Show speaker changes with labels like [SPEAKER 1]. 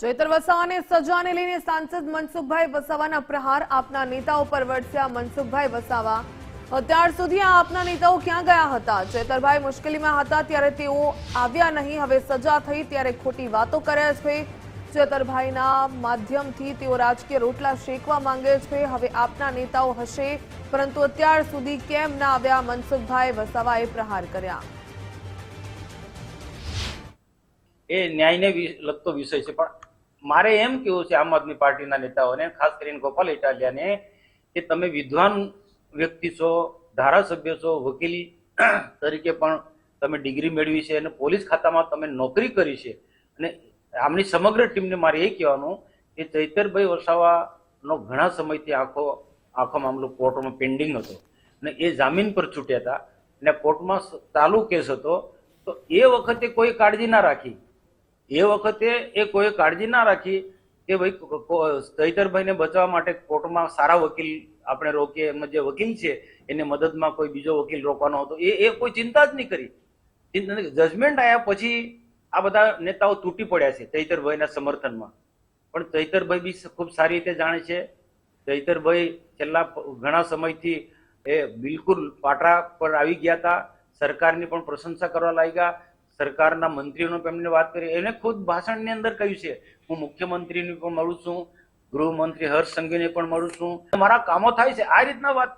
[SPEAKER 1] ચૈતર વસાવાને સજાને લઈને સાંસદ મનસુખભાઈ વસાવાના પ્રહાર આપના નેતાઓ પર વરસ્યા મનસુખભાઈ વસાવા। અત્યાર સુધી આ આપના નેતાઓ ક્યાં ગયા હતા? ચૈતરભાઈ મુશ્કેલીમાં હતા ત્યારે તેઓ આવ્યા નહીં, હવે સજા થઈ ત્યારે ખોટી વાતો કરે છે। ચૈતરભાઈના માધ્યમથી તેઓ રાજકીય રોટલા શેકવા માંગે છે। હવે આપના નેતાઓ હશે, પરંતુ અત્યાર સુધી કેમ ના આવ્યા? મનસુખભાઈ વસાવાએ પ્રહાર કર્યા।
[SPEAKER 2] એ ન્યાયને લગતો વિષય છે, પણ મારે એમ કેવું છે આમ આદમી પાર્ટીના નેતાઓને, ખાસ કરીને ગોપાલ ઇટાલિયાને, કે તમે વિદ્વાન વ્યક્તિ છો, ધારાસભ્ય છો, વકીલ તરીકે પણ તમે ડિગ્રી મેળવી છે અને પોલીસ ખાતામાં તમે નોકરી કરી છે, અને આમની સમગ્ર ટીમને મારે એ કહેવાનું કે ચૈતરભાઈ વસાવાનો ઘણા સમયથી આખો મામલો કોર્ટમાં પેન્ડિંગ હતો અને એ જામીન પર છૂટ્યા હતા અને કોર્ટમાં ચાલુ કેસ હતો, તો એ વખતે કોઈ કાળજી ના રાખી। કોઈ કાળજી ના રાખી કે ભાઈ ચૈતરભાઈને બચાવવા માટે કોર્ટમાં સારા વકીલ આપણે રોકીએ, એમનો જે વકીલ છે એને મદદમાં કોઈ બીજો વકીલ રોકવાનો હતો, એ કોઈ ચિંતા જ નહીં કરી। જજમેન્ટ આવ્યા પછી આ બધા નેતાઓ તૂટી પડ્યા છે ચૈતરભાઈના સમર્થનમાં, પણ ચૈતરભાઈ બી ખૂબ સારી રીતે જાણે છે। ચૈતરભાઈ છેલ્લા ઘણા સમયથી એ બિલકુલ પાટા પર આવી ગયા હતા, સરકારની પણ પ્રશંસા કરવા લાગ્યા, સરકારના મંત્રીઓને એમને વાત કરી, એને ખુદ ભાષણની અંદર કહ્યું છે હું મુખ્યમંત્રીને પણ મળું છું, ગૃહમંત્રી હર્ષ સંઘવીને પણ મળું છું, મારા કામો થાય છે, આ રીતના વાત